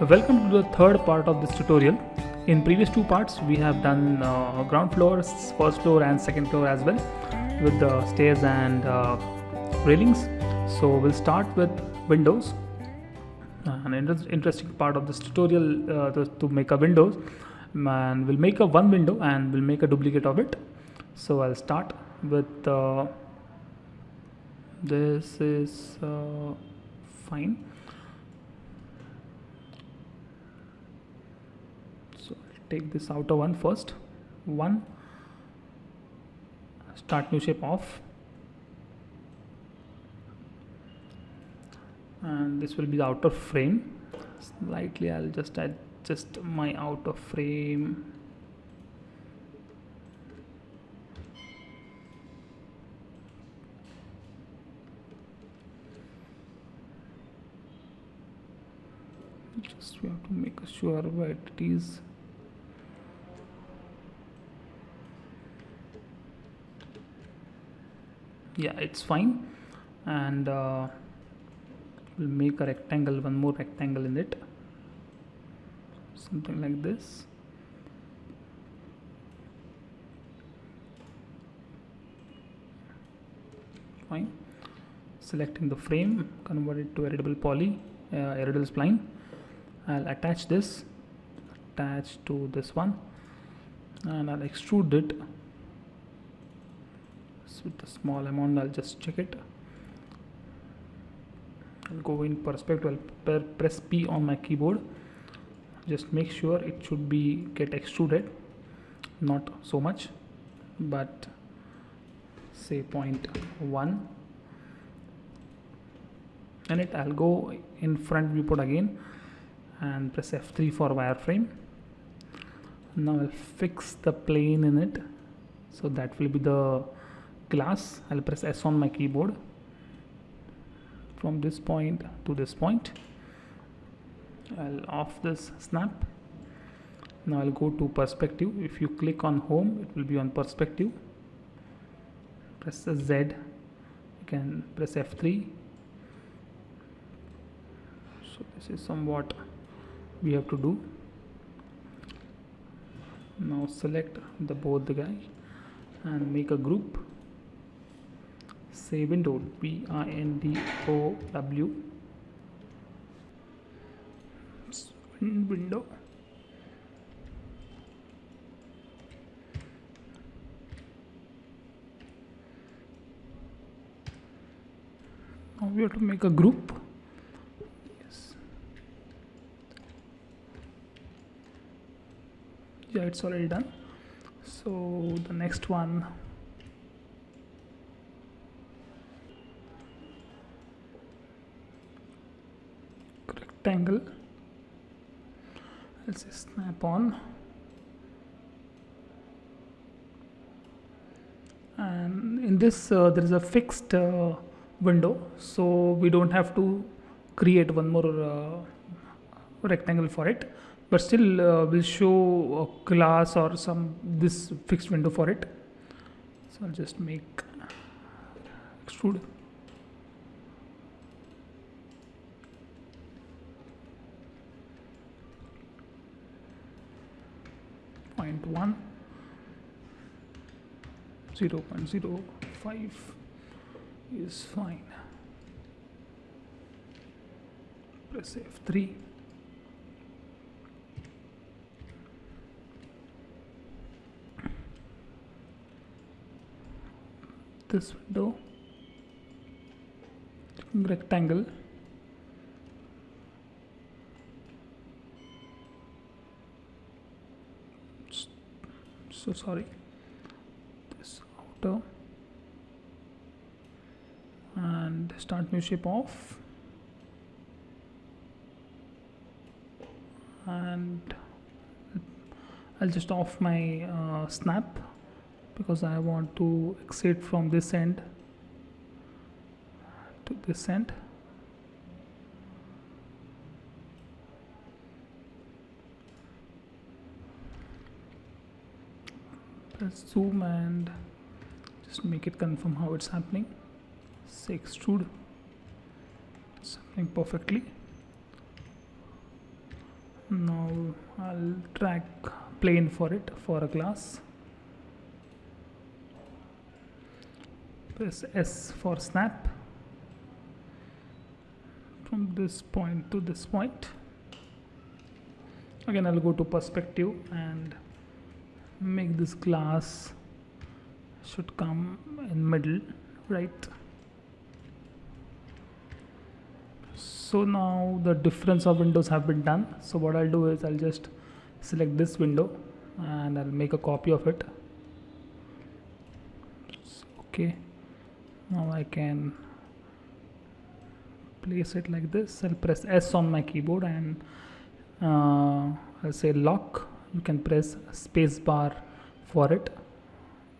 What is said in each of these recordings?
Welcome to the third part of this tutorial. In previous two parts we have done ground floor, first floor and second floor as well, with the stairs and railings. So we'll start with windows. An interesting part of this tutorial to make a windows, and we'll make a one window and we'll make a duplicate of it. So I'll start with this is fine. So I'll take this outer one first. One, start new shape off, and this will be the outer frame. Slightly I'll just adjust my outer frame. Just we have to make sure where it is. Yeah, it's fine. And we'll make a rectangle, one more rectangle in it, something like this. Fine. Selecting the frame, convert it to editable poly, editable spline. I'll attach this, attach to this one, and I'll extrude it. So with a small amount, I'll just check it. I'll go in perspective, I'll press P on my keyboard. Just make sure it should be get extruded, not so much, but say 0.1. And I'll go in front viewport again and press F3 for wireframe. Now I'll fix the plane in it, so that will be the glass. I'll press S on my keyboard from this point to this point. I'll off this snap. Now I'll go to perspective. If you click on home, it will be on perspective. Press the Z, you can press F3. So this is somewhat we have to do. Now select both the guy and make a group. Say window, window, window. Now we have to make a group. Yes. Yeah, it's already done. So the next one, rectangle. Let's say snap on, and in this there is a fixed window, so we don't have to create one more rectangle for it, but still we'll show a glass or this fixed window for it. So I'll just make extrude. .1, 0.05 is fine. Press F3. This window, rectangle. So sorry, this outer, and start new shape off, and I'll just off my snap because I want to exit from this end to this end. Let's zoom and just make it confirm how it's happening. Say extrude. It's happening perfectly. Now I'll drag plane for it for a glass. Press S for snap from this point to this point. Again, I'll go to perspective and make this glass should come in middle, right? So now the difference of windows have been done. So what I'll do is I'll just select this window and I'll make a copy of it. So, okay, now I can place it like this. I'll press S on my keyboard and I'll say lock. You can press space bar for it,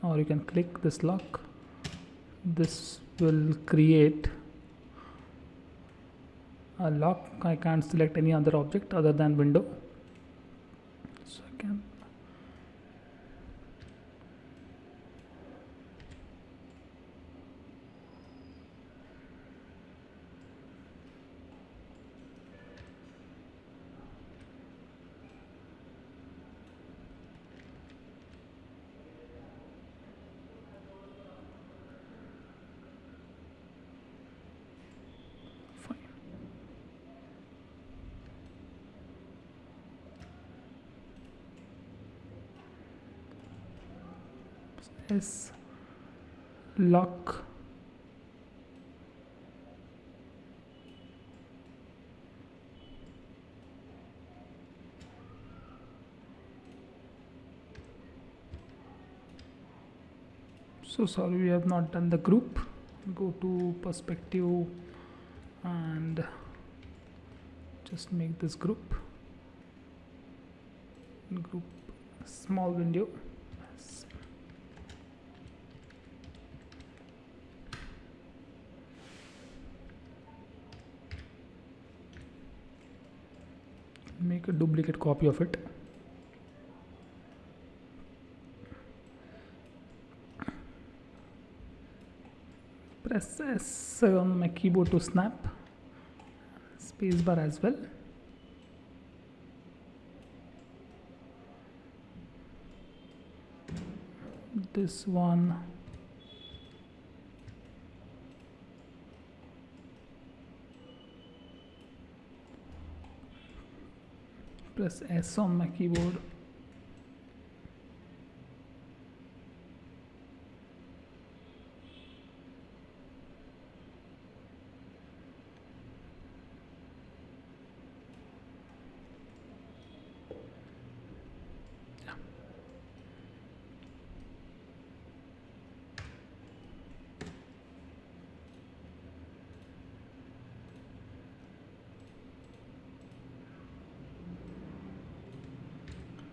or you can click this lock. This will create a lock. I can't select any other object other than window, so I can S lock. So sorry, we have not done the group. Go to perspective and just make this group small window. Make a duplicate copy of it. Press S on my keyboard to snap, spacebar as well. This one press S on my keyboard.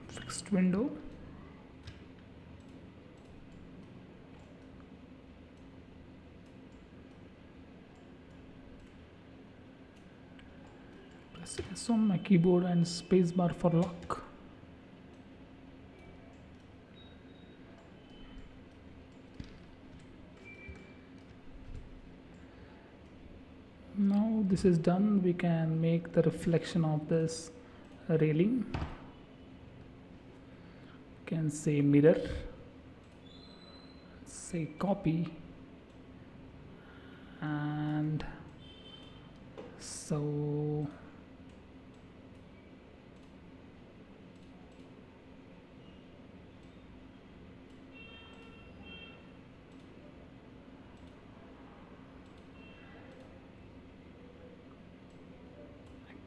Fixed window. Press S on my keyboard and spacebar for lock. Now this is done, we can make the reflection of this railing. Can say mirror, say copy, and so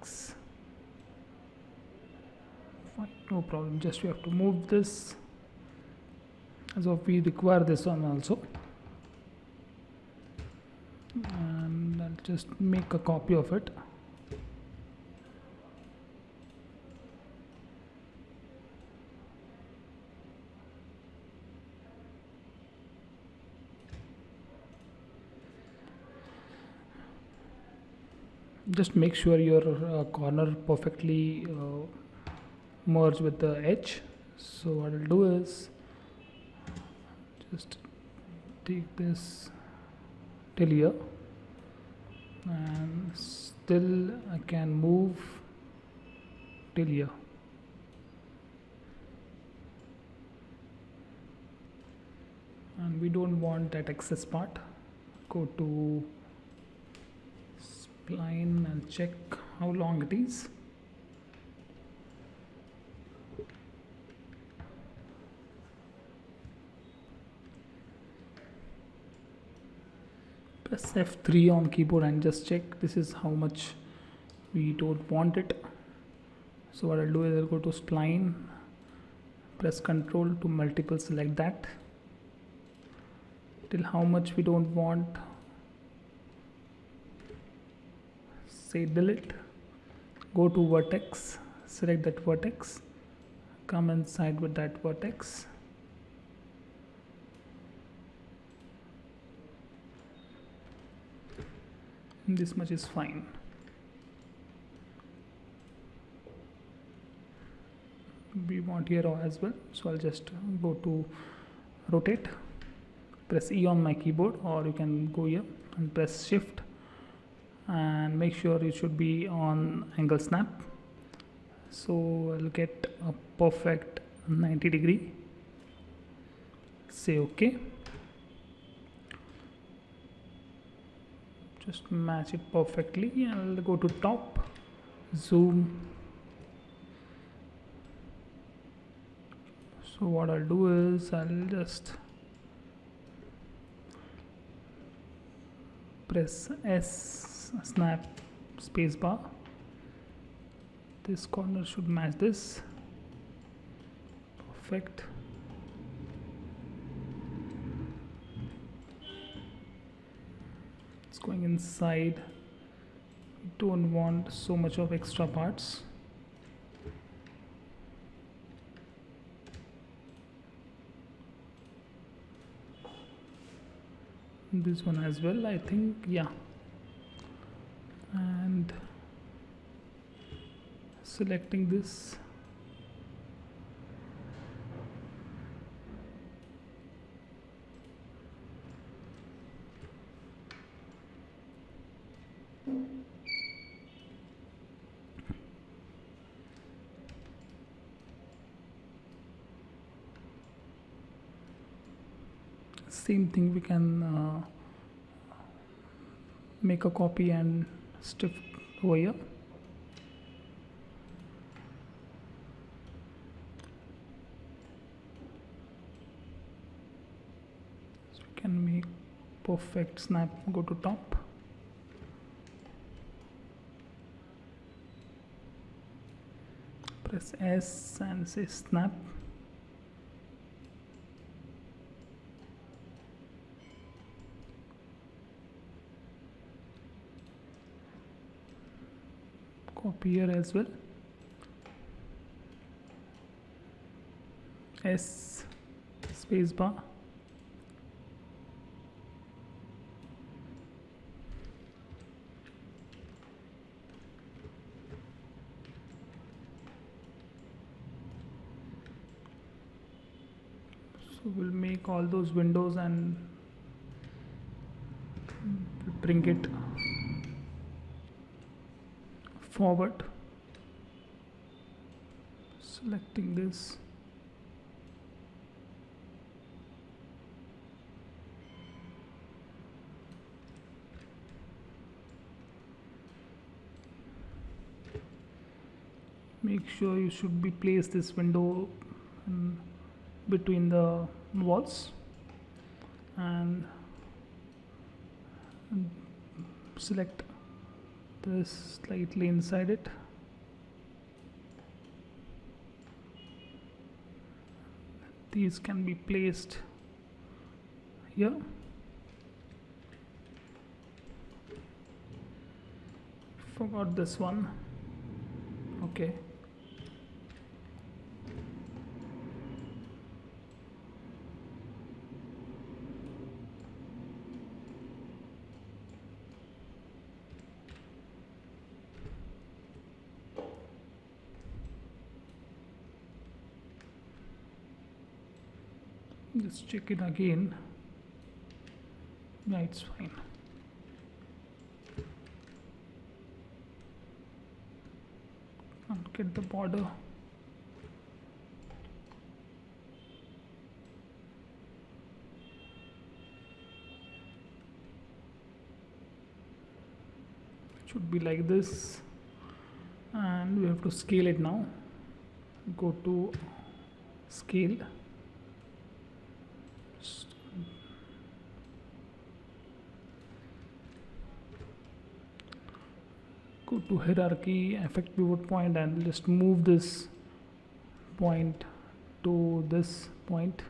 X. Fine, no problem, just we have to move this as of we require this one also, and I'll just make a copy of it. Just make sure your corner perfectly merge with the edge. So what I'll do is just take this till here, and still I can move till here. And we don't want that excess part. Go to spline and check how long it is. Press F3 on keyboard and just check. This is how much we don't want it. So what I'll do is I'll go to spline, press Ctrl to multiple select that till how much we don't want. Say delete, go to vertex, select that vertex, come inside with that vertex. This much is fine. We want here as well, so I'll just go to rotate, press E on my keyboard, or you can go here and press shift and make sure it should be on angle snap. So I'll get a perfect 90°. Say OK. Just match it perfectly, and I'll go to top, zoom. So what I'll do is I'll just press S, snap, spacebar. This corner should match this. Perfect. It's going inside. We don't want so much of extra parts. This one as well, I think, yeah. And selecting this, same thing, we can make a copy and stick over here. So we can make perfect snap. Go to top, press S and say snap. Copy here as well. S, spacebar. So we'll make all those windows and bring it forward, selecting this. Make sure you should be place this window in between the walls and select this slightly inside it. These can be placed here. Forgot this one. Okay. Just check it again. Yeah, it's fine. get the border. Should be like this, and we have to scale it now. Go to scale, go to hierarchy, effect pivot point, and just move this point to this point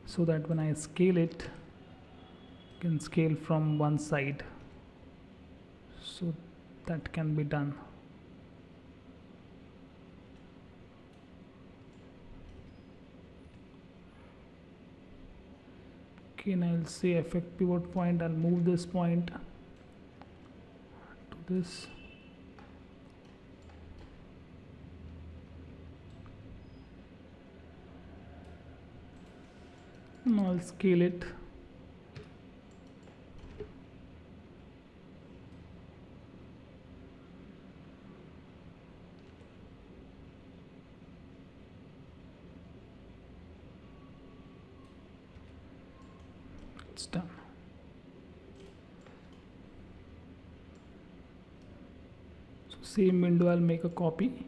so that when I scale it, I can scale from one side. So that can be done. Okay, and I'll say effect pivot point. I'll move this point to this. Now I'll scale it. It's done. So same window, I'll make a copy,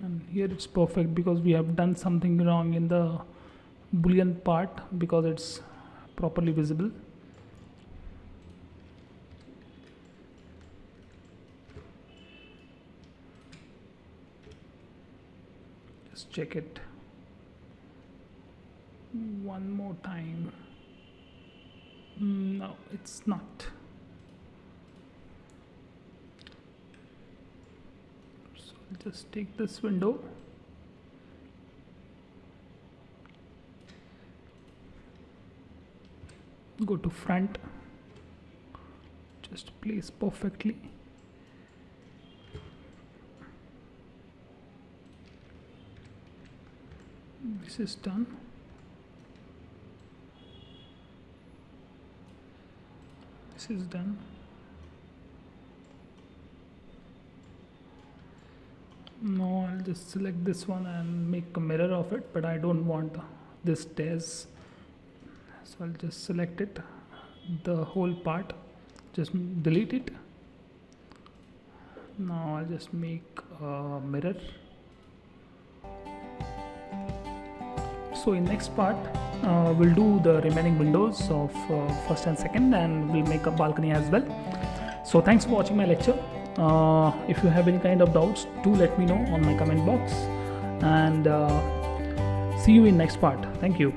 and here it's perfect because we have done something wrong in the Boolean part because it's properly visible. Just check it one more time. No, it's not. So I'll just take this window, go to front, just place perfectly. This is done. This is done. Now I'll just select this one and make a mirror of it, but I don't want this stairs, so I'll just select it, the whole part, just delete it. Now I'll just make a mirror. So in next part we'll do the remaining windows of first and second, and we'll make a balcony as well. So thanks for watching my lecture. If you have any kind of doubts, do let me know on my comment box, and see you in next part. Thank you.